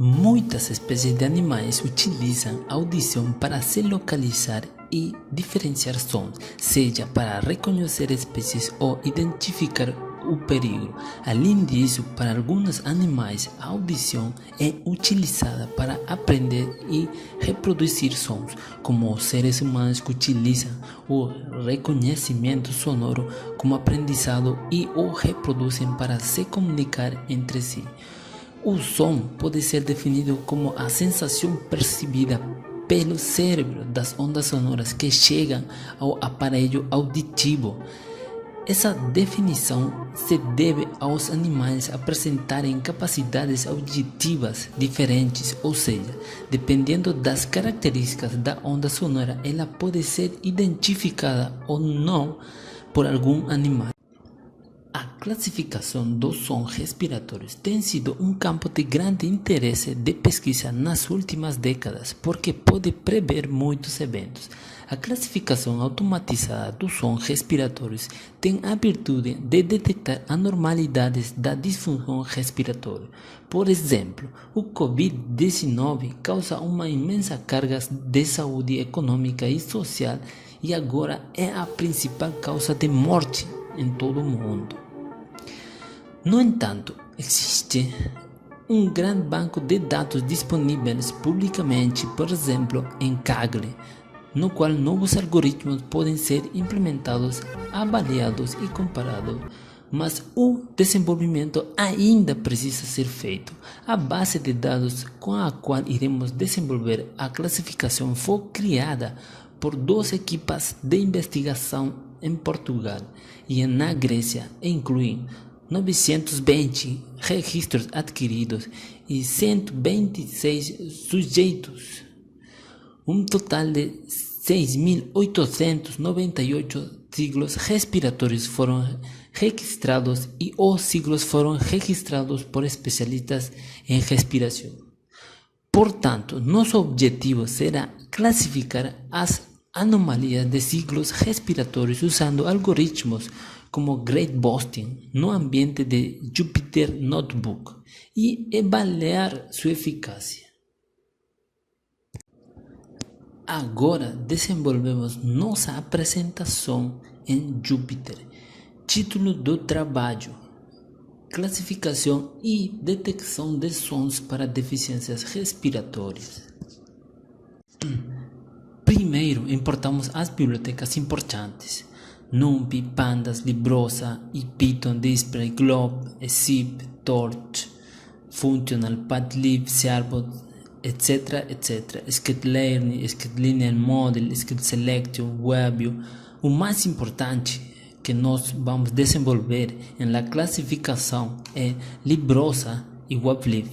Muitas espécies de animais utilizam a audição para se localizar e diferenciar sons, seja para reconhecer espécies ou identificar o perigo. Além disso, para alguns animais, a audição é utilizada para aprender e reproduzir sons, como os seres humanos que utilizam o reconhecimento sonoro como aprendizado e o reproduzem para se comunicar entre si. O som pode ser definido como a sensação percebida pelo cérebro das ondas sonoras que chegam ao aparelho auditivo. Essa definição se deve aos animais apresentarem capacidades auditivas diferentes, ou seja, dependendo das características da onda sonora, ela pode ser identificada ou não por algum animal. A classificação dos sons respiratórios tem sido um campo de grande interesse de pesquisa nas últimas décadas, porque pode prever muitos eventos. A classificação automatizada dos sons respiratórios tem a virtude de detectar anormalidades da disfunção respiratória. Por exemplo, o Covid-19 causa uma imensa carga de saúde econômica e social e agora é a principal causa de morte em todo o mundo. No entanto, existe um grande banco de dados disponíveis publicamente, por exemplo, em Kaggle, no qual novos algoritmos podem ser implementados, avaliados e comparados, mas o desenvolvimento ainda precisa ser feito. A base de dados com a qual iremos desenvolver a classificação foi criada por duas equipas de investigação em Portugal e na Grécia e inclui 920 registros adquiridos e 126 sujeitos. Um total de 6.898 ciclos respiratórios foram registrados e os ciclos foram registrados por especialistas em respiração. Portanto, nosso objetivo será classificar as anomalias de ciclos respiratórios usando algoritmos como Great Boston no ambiente de Jupyter Notebook e avaliar sua eficácia. Agora desenvolvemos nossa apresentação em Jupyter. Título do trabalho: Classificação e detecção de sons para deficiências respiratórias. Primeiro, importamos as bibliotecas importantes: NumPy, Pandas, Librosa, Python, Display, Glob, zip, Torch, Functional, Padlib, Searbot, etc. Sklearn, Sklinear Model, Selection, WebView. O mais importante que nós vamos desenvolver na classificação é Librosa e WebLib.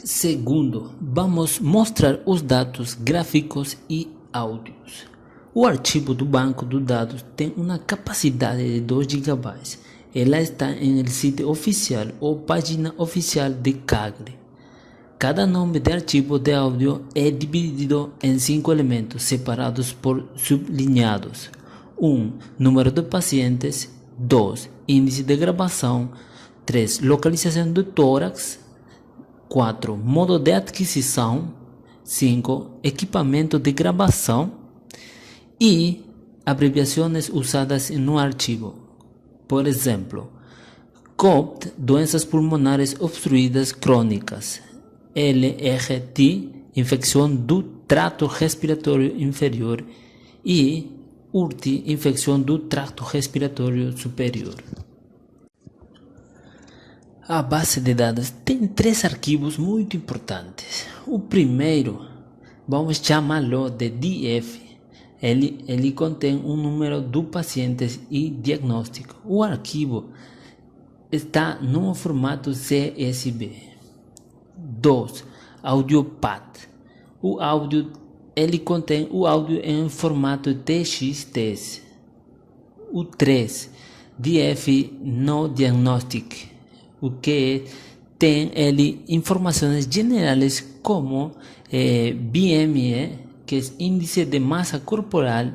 Segundo, vamos mostrar os dados gráficos e áudios. O arquivo do banco de dados tem uma capacidade de 2 GB. Ela está em sítio oficial ou página oficial de Kaggle. Cada nome de arquivo de áudio é dividido em 5 elementos separados por sublinhados. 1. Número de pacientes. 2. Índice de gravação. 3. Localização do tórax. 4. Modo de aquisição. 5. Equipamento de gravação. E abreviações usadas no arquivo. Por exemplo, COPD, doenças pulmonares obstruídas crônicas. LRT, infecção do trato respiratório inferior. E URTI, infecção do trato respiratório superior. A base de dados tem 3 arquivos muito importantes. O primeiro, vamos chamá-lo de DF. Ele contém um número de pacientes e diagnóstico. O arquivo está no formato CSV. 2. AudioPath. O áudio contém o áudio em formato TXT. O 3. DF No Diagnostic. O que tem informações gerais como BMI, que é índice de massa corporal,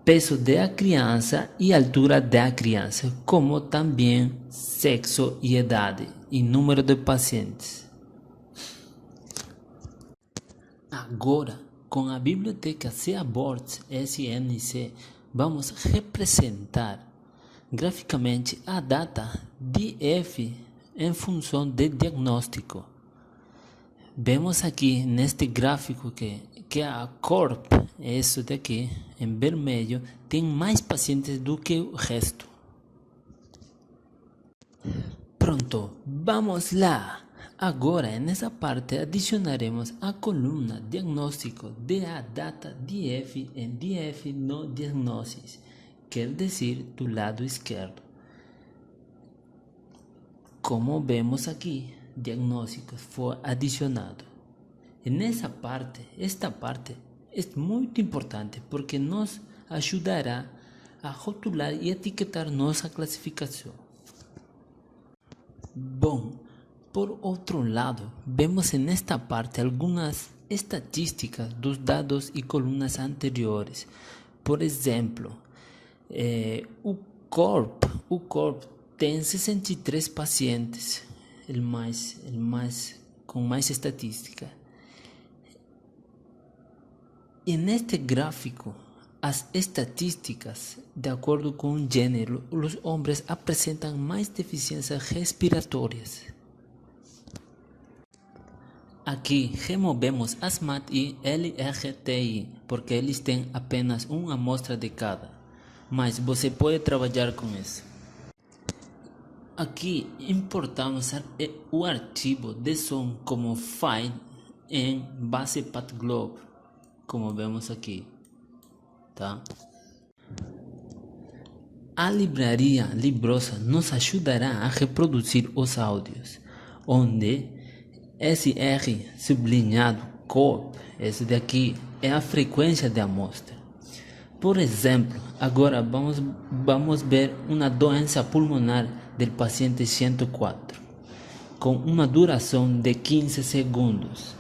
peso da criança e altura da criança, como também sexo e idade. e número de pacientes. Agora, com a biblioteca Seaborts SNC, vamos representar graficamente a data DF em função de diagnóstico. Vemos aqui neste gráfico que a CORP, isso daqui, em vermelho, tem mais pacientes do que o resto. Pronto, vamos lá! Agora, nessa parte, adicionaremos a coluna diagnóstico de a data DF em DF no diagnóstico, quer dizer, do lado esquerdo. Como vemos aqui, diagnóstico foi adicionado. E nessa parte, esta parte é muito importante porque nos ajudará a rotular e etiquetar nossa classificação. Bom, por outro lado, vemos nesta parte algumas estatísticas dos dados e colunas anteriores. Por exemplo, o CORP tem 63 pacientes, com mais estatística. E neste gráfico, as estatísticas, de acordo com o gênero, os homens apresentam mais deficiências respiratórias. Aqui removemos ASMAT e LRTI, porque eles têm apenas uma amostra de cada, mas você pode trabalhar com isso. Aqui importamos o arquivo de som como file em base PathGlobe, como vemos aqui, tá? A livraria Librosa nos ajudará a reproduzir os áudios, onde SR sublinhado CORP, esse daqui é a frequência de amostra. Por exemplo, agora vamos ver uma doença pulmonar do paciente 104, com uma duração de 15 segundos.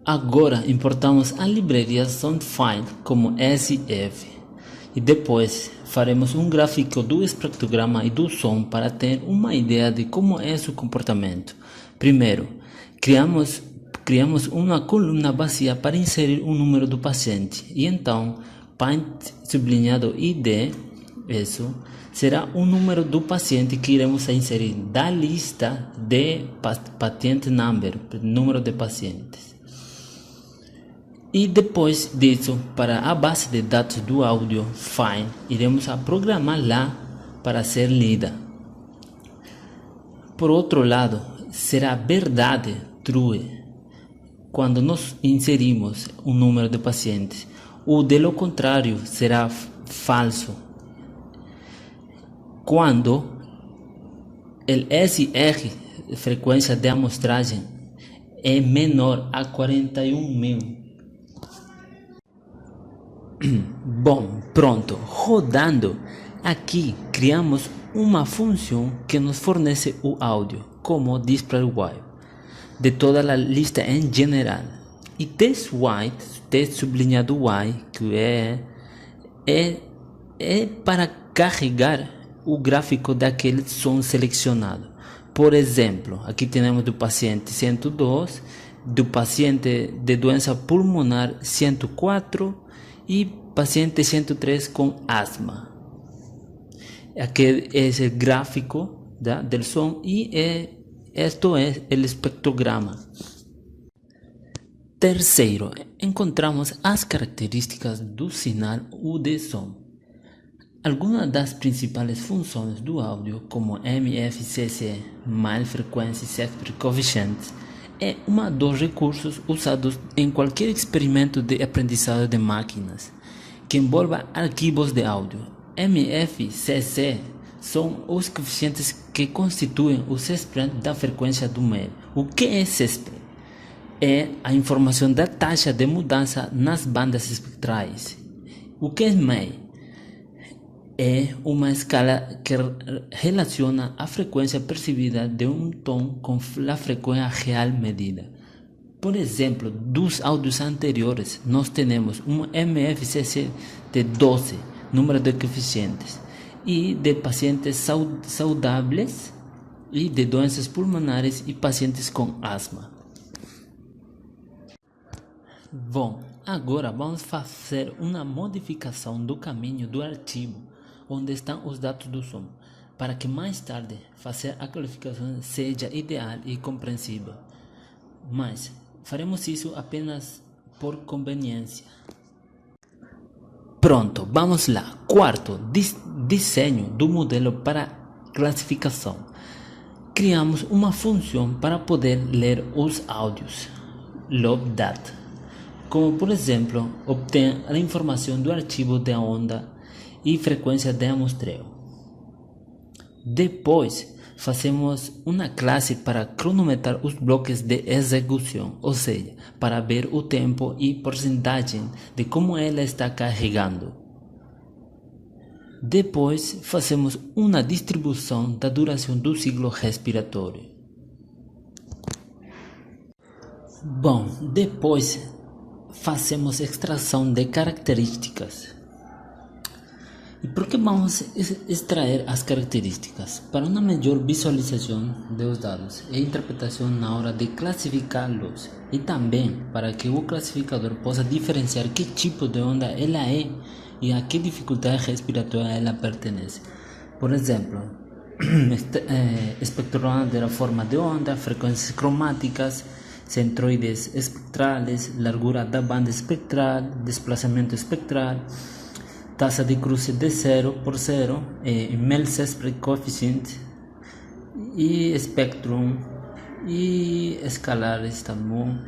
Agora importamos a livraria Soundfile como SF e depois faremos um gráfico do espectrograma e do som para ter uma ideia de como é seu comportamento. Primeiro, criamos uma coluna vazia para inserir o número do paciente e então Paint sublinhado ID, isso será o número do paciente que iremos inserir da lista de patient number, número de pacientes. E depois disso, para a base de dados do áudio file, iremos programar lá para ser lida. Por outro lado, será verdade, true, quando nós inserimos o número de pacientes. O do contrário será falso, quando o SR, frequência de amostragem, é menor a 41.000. Bom, pronto, rodando. Aqui criamos uma função que nos fornece o áudio, como display while, de toda a lista em geral. E test sublinhado y, que é para carregar o gráfico daquele som selecionado. Por exemplo, aqui temos do paciente 102, do paciente de doença pulmonar 104 e paciente 103 com asma. Aqui é o gráfico do som e esto é o espectrograma. Terceiro, encontramos as características do sinal ou de som. Algumas das principais funções do áudio, como MFCC, Mile Frequency Sector Coefficient, é um dos recursos usados em qualquer experimento de aprendizado de máquinas que envolva arquivos de áudio. MFCC são os coeficientes que constituem o C-spread da frequência do meio. O que é C-spread? É a informação da taxa de mudança nas bandas espectrais. O que é MEI? é uma escala que relaciona a frequência percebida de um tom com a frequência real medida. Por exemplo, dos áudios anteriores, nós temos um MFCC de 12, número de coeficientes, e de pacientes saudáveis e de doenças pulmonares e pacientes com asma. Bom, agora vamos fazer uma modificação do caminho do arquivo onde estão os dados do som, para que mais tarde fazer a qualificação seja ideal e compreensível. Mas faremos isso apenas por conveniência. Pronto, vamos lá. Quarto, desenho do modelo para classificação. Criamos uma função para poder ler os áudios, LoopData, como por exemplo, obter a informação do arquivo de onda e frequência de amostreo. Depois, fazemos uma classe para cronometrar os blocos de execução, ou seja, para ver o tempo e porcentagem de como ela está carregando. Depois, fazemos uma distribuição da duração do ciclo respiratório. Bom, depois fazemos extração de características. E por que vamos extrair as características? Para uma melhor visualização dos dados e interpretação na hora de classificá-los, e também para que o classificador possa diferenciar que tipo de onda ela é e a que dificuldade respiratória ela pertence. Por exemplo, espectrograma da forma de onda, frequências cromáticas, centroides espectrales, largura da banda espectral, desplazamento espectral, taxa de cruce de 0 Mel-Sespre coeficient e espectrum e escalares também.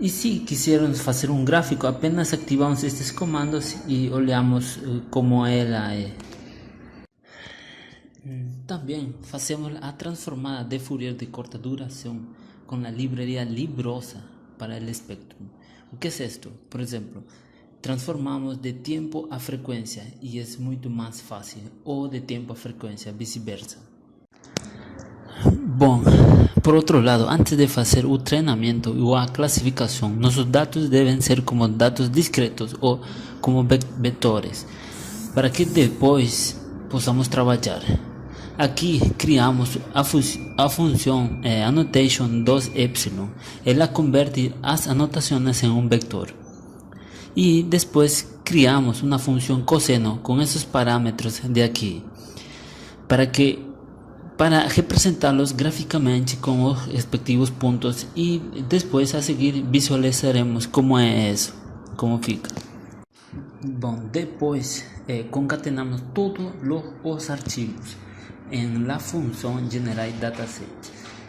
E se quisermos fazer um gráfico, apenas ativamos estes comandos e olhamos como ela é. Também fazemos a transformada de Fourier de curta duração com a livraria Librosa para o espectro. O que é isto? Por exemplo, transformamos de tempo a frequência e é muito mais fácil, ou de tempo a frequência, vice-versa. Bom, por outro lado, antes de fazer o treinamento ou a classificação, nossos dados devem ser como dados discretos ou como vetores, para que depois possamos trabalhar. Aqui criamos a função annotation 2epsilon. Ela converte as anotações em um vetor. E depois criamos uma função cosseno com esses parâmetros de aqui, para representá-los graficamente com os respectivos pontos, e depois a seguir visualizaremos como é isso, como fica. Bom, depois concatenamos todos os arquivos em la função generate dataset.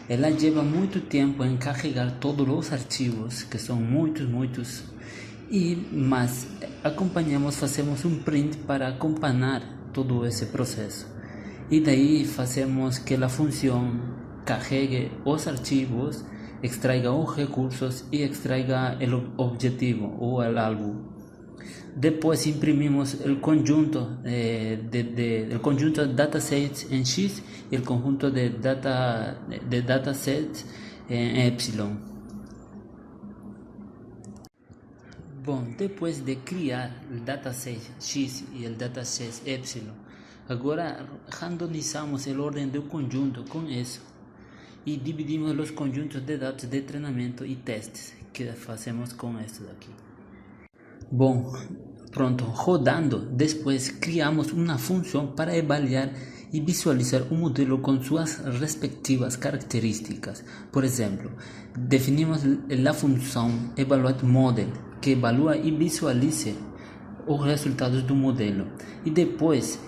Ela leva muito tempo em carregar todos os arquivos, que são muitos, mas fazemos um print para acompanhar todo esse processo. E daí fazemos que a função carregue os arquivos, extraiga os recursos e extraiga o objetivo ou o álbum. Depois imprimimos o conjunto de datasets em X e o conjunto de datasets em Y. Bom, depois de criar o dataset X e o dataset Y, agora randomizamos a ordem do conjunto com isso e dividimos os conjuntos de dados de treinamento e testes que fazemos com isso daqui. Bom, pronto, rodando, depois criamos uma função para avaliar e visualizar o modelo com suas respectivas características. Por exemplo, definimos a função evaluateModel, que evalua e visualiza os resultados do modelo. E depois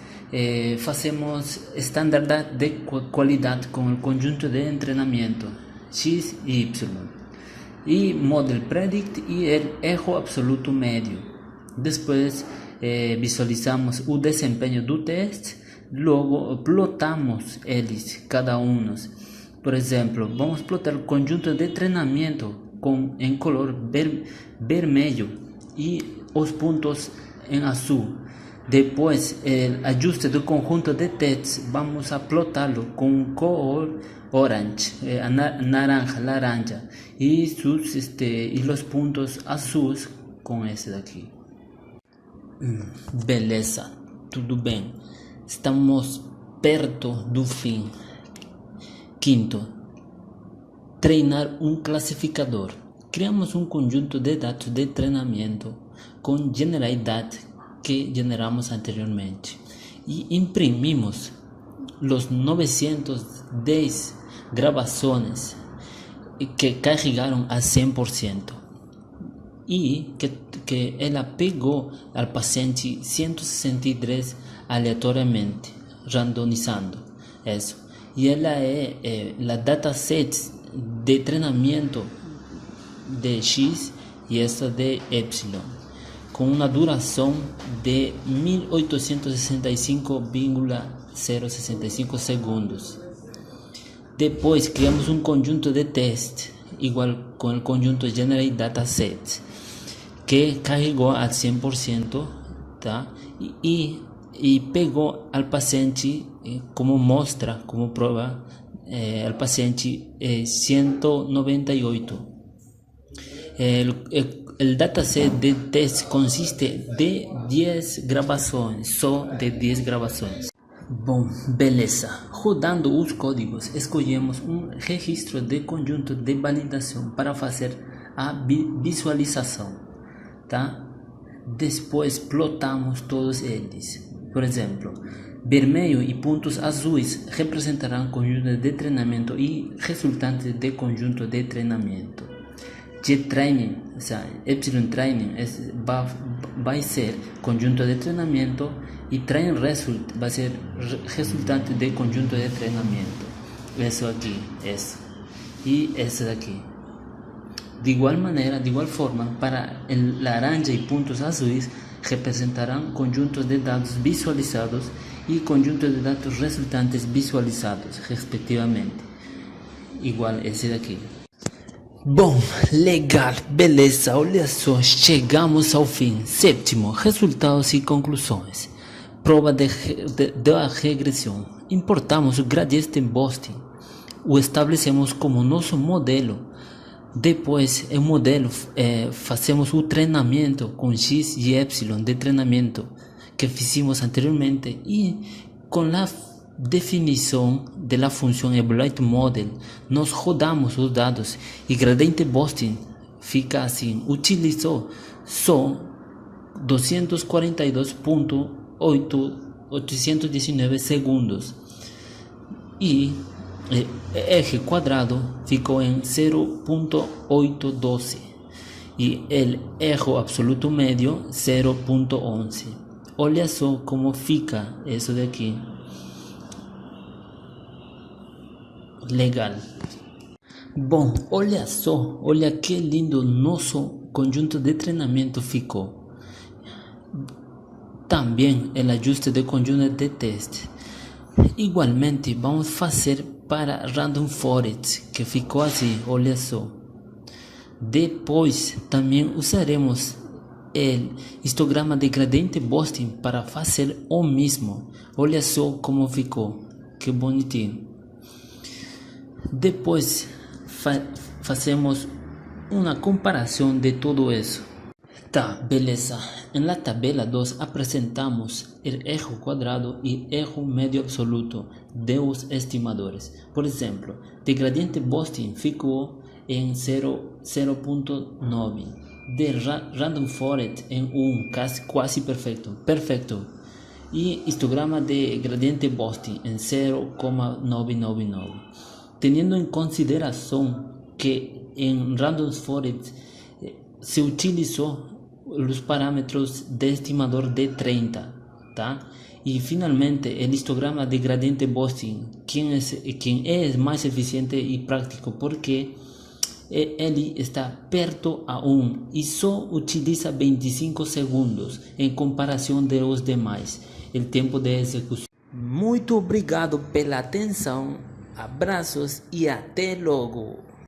fazemos estándar de qualidade com o conjunto de treinamento X e Y. E Model Predict e erro absoluto médio. Depois visualizamos o desempenho do teste, logo plotamos eles, cada um. Por exemplo, vamos plotar o conjunto de treinamento em color vermelho e os pontos em azul. Depois, o ajuste do conjunto de testes, vamos a plotá-lo com cor orange, laranja, e os pontos azuis com esse daqui. Beleza, tudo bem. Estamos perto do fim. Quinto, treinar um classificador. Criamos um conjunto de dados de treinamento com generalidade que generamos anteriormente e imprimimos os 910 gravações que carregaram a 100% e que ela pegou ao paciente 163 aleatoriamente, randomizando isso. E ela é a dataset de treinamento de X e essa de Y, com uma duração de 1865,065 segundos. Depois criamos um conjunto de teste igual com o conjunto General Dataset, que carregou a 100%, tá? E pegou ao paciente como mostra, como prova, ao paciente 198. O dataset de teste consiste de 10 gravações, só de 10 gravações. Bom, beleza. Rodando os códigos, escolhemos um registro de conjunto de validação para fazer a visualização, tá? Depois plotamos todos eles. Por exemplo, vermelho e pontos azuis representarão conjunto de treinamento e resultantes de conjunto de treinamento. G-Training, o sea, Y-Training vai ser conjunto de treinamento e Train Result vai ser resultante de conjunto de treinamento. Isso aqui, isso. E esse daqui. De igual maneira, de igual forma, para el laranja e pontos azuis representarão conjuntos de dados visualizados e conjuntos de dados resultantes visualizados, respectivamente. Igual esse daqui. Bom, legal, beleza, olha só, chegamos ao fim. Sétimo, resultados e conclusões. Prova da regressão. Importamos o gradiente Boston, o estabelecemos como nosso modelo. Depois, o modelo, fazemos o treinamento com X e Y de treinamento que fizemos anteriormente e com a definição da função Evaluate Model, nós rodamos os dados e gradiente Boston fica assim, utilizou só 242.819 segundos e eje quadrado ficou em 0.812 e o erro absoluto médio 0.11. Olha só como fica isso daqui. Legal. Bom, olha só, olha que lindo nosso conjunto de treinamento ficou. Também o ajuste de conjunto de teste. Igualmente, vamos fazer para Random Forest, que ficou assim, olha só. Depois, também usaremos o histograma de gradiente Boston para fazer o mesmo. Olha só como ficou, que bonitinho. Depois fazemos uma comparação de tudo isso. Tá, beleza. Na tabela 2 apresentamos o erro quadrado e erro médio absoluto dos estimadores. Por exemplo, de gradiente Boston ficou em 0.9, de Random Forest em 1, quase perfeito. E histograma de gradiente Boston em 0,999. Teniendo en consideración que en Random Forest se utilizó los parámetros de estimador de 30, ¿tá? Y finalmente el histograma de gradiente Boston, quien es más eficiente y práctico porque él está perto a 1 y solo utiliza 25 segundos en comparación de los demás, el tiempo de ejecución. Muito obrigado pela atenção. Abraços e até logo!